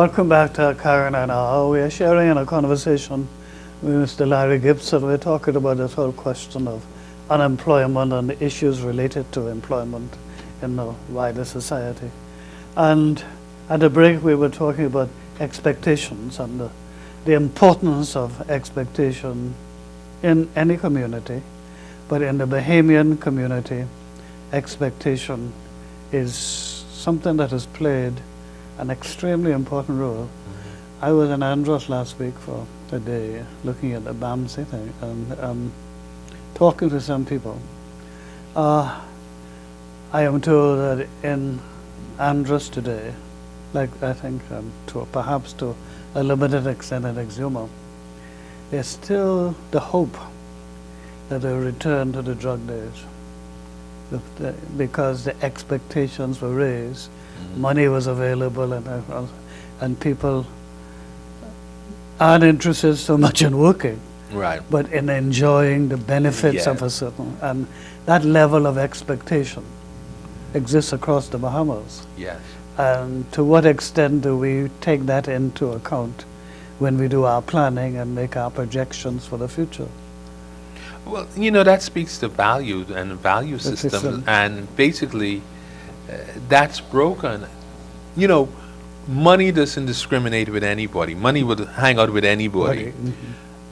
Welcome back to Carinine Hour. We are sharing in a conversation with Mr. Larry Gibson. We're talking about this whole question of unemployment and the issues related to employment in the wider society. And at the break, we were talking about expectations and the importance of expectation in any community. But in the Bahamian community, expectation is something that has played an extremely important role. I was in Andros last week for a day looking at the BAMSI thing and talking to some people. I am told that in Andros today, like I think perhaps to a limited extent at Exuma, there's still the hope that they return to the drug days because the expectations were raised. Money was available, and people aren't interested so much in working, right, but in enjoying the benefits of Yeah. a certain, and that level of expectation exists across the Bahamas. yes. And to what extent do we take that into account when we do our planning and make our projections for the future? Well, that speaks to value and value system, and basically that's broken. Money doesn't discriminate with anybody. Money would hang out with anybody.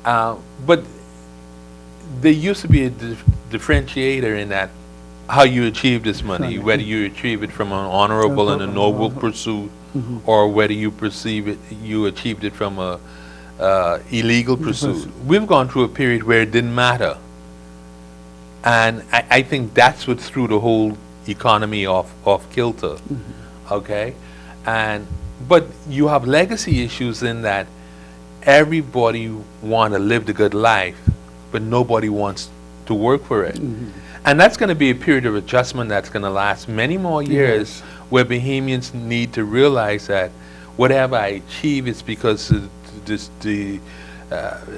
But there used to be a differentiator in that how you achieve this money, whether you achieve it from an honorable and a noble pursuit, or whether you achieved it from a illegal pursuit. We've gone through a period where it didn't matter. And I think that's what threw the whole economy off kilter. Okay? But you have legacy issues in that everybody want to live the good life, but nobody wants to work for it. And that's going to be a period of adjustment that's going to last many more years, where Bahamians need to realize that whatever I achieve is because of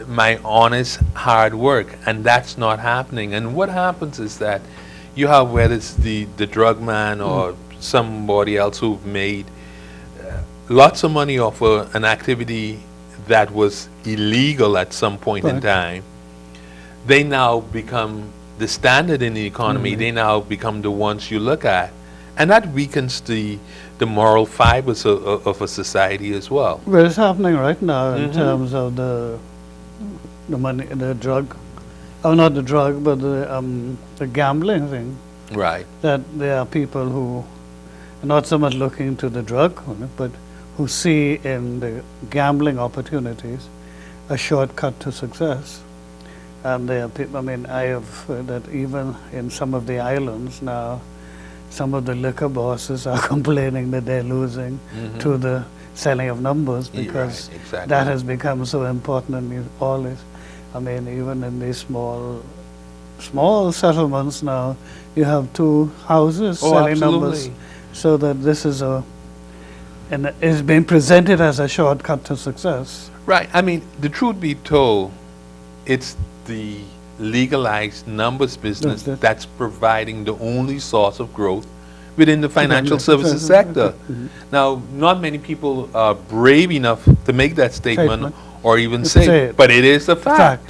my honest hard work, and that's not happening. And what happens is that you have, whether it's the drug man or somebody else who've made lots of money off an activity that was illegal at some point in time, they now become the standard in the economy. They now become the ones you look at, and that weakens the moral fibers of a society as well. Well, it's happening right now in terms of the money, the drug, not the drug, but the gambling thing. Right. That there are people who are not so much looking to the drug, but who see in the gambling opportunities a shortcut to success. And there are people, I have heard that even in some of the islands now, some of the liquor bosses are complaining that they're losing to the selling of numbers, because that has become so important in all this. Even in these small settlements now, you have 2 houses selling numbers, so that this is and it's been presented as a shortcut to success. Right. The truth be told, it's the legalized numbers business that's providing the only source of growth within the financial services sector. Now, not many people are brave enough to make that statement or even say it, but it is a fact.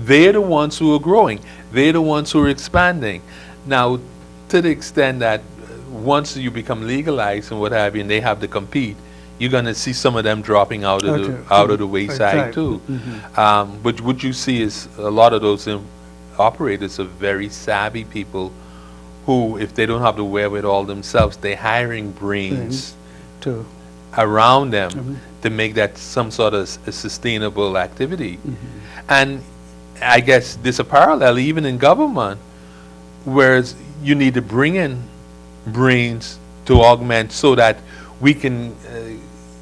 They're the ones who are growing. They're the ones who are expanding. Now, to the extent that once you become legalized and what have you, and they have to compete, you're going to see some of them dropping out of the wayside too. But what you see is a lot of those operators are very savvy people who, if they don't have the wherewithal themselves, they're hiring brains around them to make that some sort of a sustainable activity. And I guess there's a parallel even in government, whereas you need to bring in brains to augment so that we can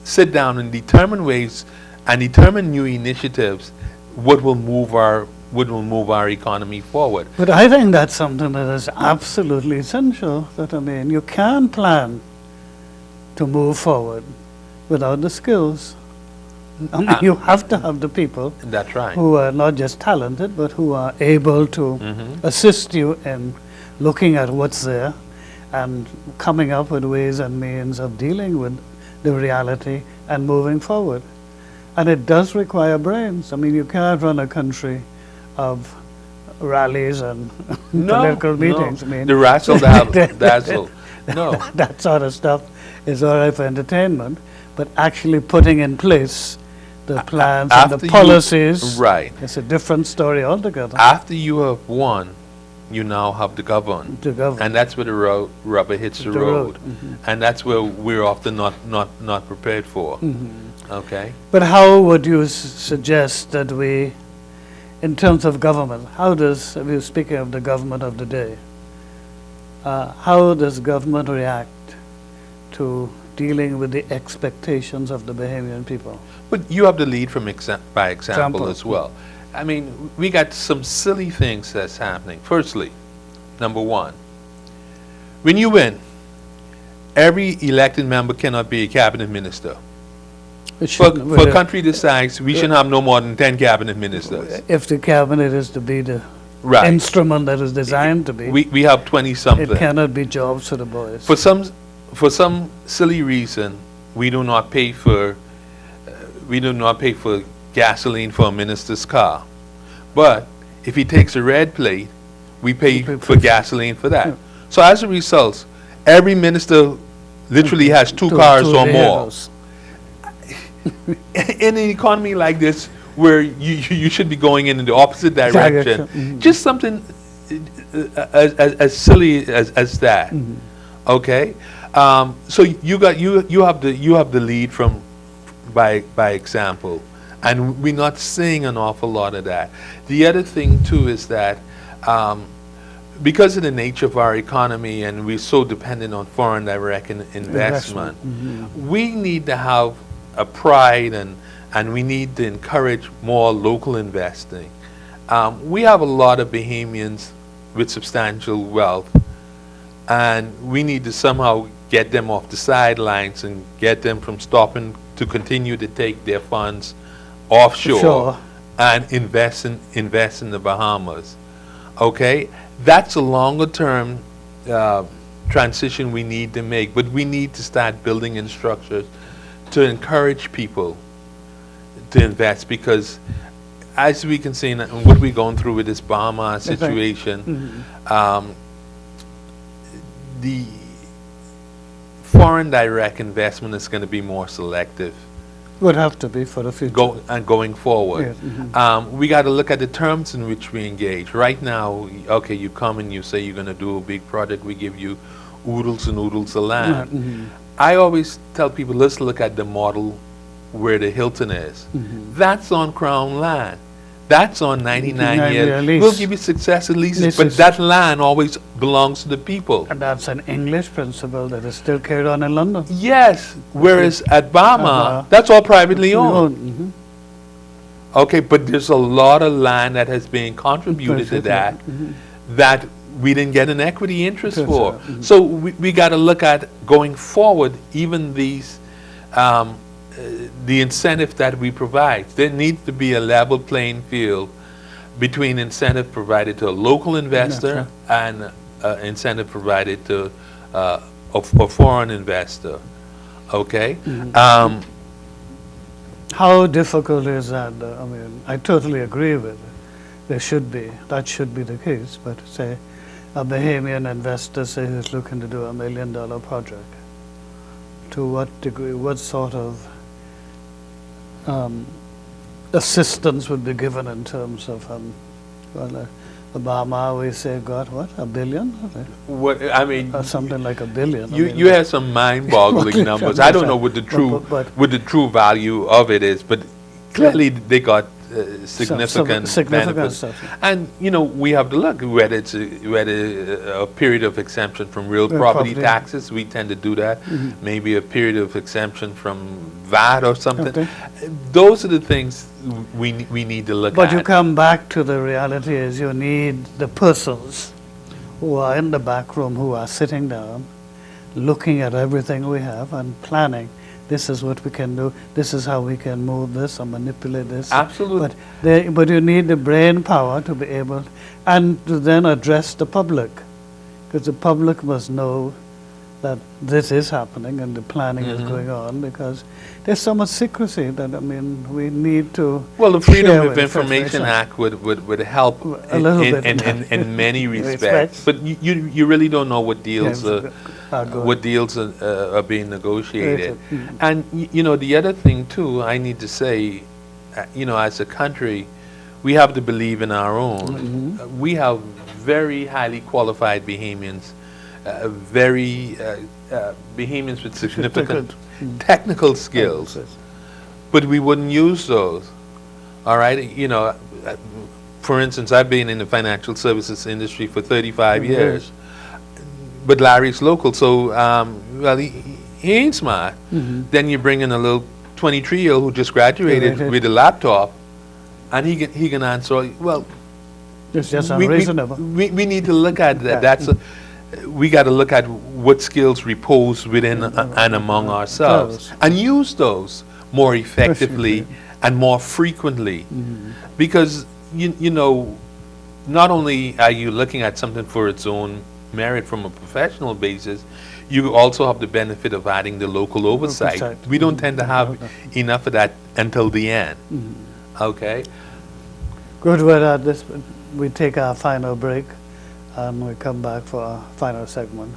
sit down and determine ways and determine new initiatives, what will move our economy forward. But I think that's something that is absolutely essential, that you can't plan to move forward without the skills. You have to have the people That's right. who are not just talented, but who are able to assist you in looking at what's there and coming up with ways and means of dealing with the reality and moving forward. And it does require brains. I mean, you can't run a country of rallies and political meetings. I mean, the razzle dazzle. No. That sort of stuff is all right for entertainment, but actually putting in place the plans and the policies, right, it's a different story altogether. After you have won, you now have to govern. And that's where the rubber hits the road. Mm-hmm. And that's where we're often not prepared for. Mm-hmm. Okay? But how would you suggest that we, in terms of government, we're speaking of the government of the day, how does government react to dealing with the expectations of the Bahamian people? But you have to lead by example as well. I mean, we got some silly things that's happening. Firstly, number one, when you win, every elected member cannot be a cabinet minister. For a country this size, we shouldn't have no more than 10 cabinet ministers. If the cabinet is to be the instrument that is designed to be. We have 20-something. It cannot be jobs for the boys. For some silly reason, we do not pay for gasoline for a minister's car. But if he takes a red plate, we pay for gasoline for that. Yeah. So as a result, every minister literally has two cars or more. In an economy like this, where you should be going in the opposite direction, just something as silly as that. Okay, so you have the lead from by example, and we're not seeing an awful lot of that. The other thing too is that because of the nature of our economy and we're so dependent on foreign direct investment, we need to have a pride and we need to encourage more local investing. We have a lot of Bahamians with substantial wealth, and we need to somehow get them off the sidelines and get them from stopping to continue to take their funds offshore and invest in the Bahamas. Okay, that's a longer term transition we need to make, but we need to start building in structures to encourage people to invest, because as we can see in what we're going through with this Bahama situation, the foreign direct investment is going to be more selective. Would have to be for the future. Going forward. Yes. We got to look at the terms in which we engage. Right now, okay, you come and you say you're going to do a big project, we give you oodles and oodles of land. I always tell people, let's look at the model where the Hilton is. That's on Crown land. That's on 99-year lease. We'll give you successive leases, but that land always belongs to the people. And that's an English principle that is still carried on in London. Yes, whereas at Bahama, that's all privately owned. Okay, but there's a lot of land that has been contributed to that that we didn't get an equity interest for. So we got to look at going forward, even these the incentive that we provide. There needs to be a level playing field between incentive provided to a local investor and incentive provided to a foreign investor. Okay? How difficult is that? I mean, I totally agree with it. That should be the case, but say a Bahamian investor, say, who's looking to do $1 million project, to what degree, what sort of assistance would be given in terms of, Obama, we say, got what, $1 billion? What, I mean, or something like $1 billion. You have some mind-boggling numbers. I don't know what the true value of it is, but clearly they got significant benefits. And we have to look whether it's a period of exemption from real property taxes. We tend to do that. Maybe a period of exemption from VAT or something. Those are the things we need to look at. But you come back to the reality is you need the persons who are in the back room, who are sitting down, looking at everything we have and planning. This is what we can do. This is how we can move this or manipulate this. Absolutely. But you need the brain power to be able, and to then address the public, because the public must know that this is happening and the planning is going on, because there's so much secrecy that, I mean, we need to Well, the share Freedom with of the Information Federation. Act would help A little bit. in many respects. Respects. But you really don't know what deals Yes, are going. what deals are being negotiated. Mhm. And you know, the other thing too, I need to say, you know, as a country, we have to believe in our own. We have very highly qualified Bahamians, Bahamians with significant technical skills, but we wouldn't use those. All right, you know, for instance, I've been in the financial services industry for 35 years, but Larry's local, so well, he ain't smart. Then you bring in a little 23-year-old who just graduated with a laptop, and he can answer. Well, it's just unreasonable. We need to look at that. We got to look at what skills repose within and among ourselves, and use those more effectively and more frequently, because you know, not only are you looking at something for its own merit from a professional basis, you also have the benefit of adding the local oversight. We don't tend to have enough of that until the end. Okay. Good. Well, at this, we take our final break, and we come back for our final segment.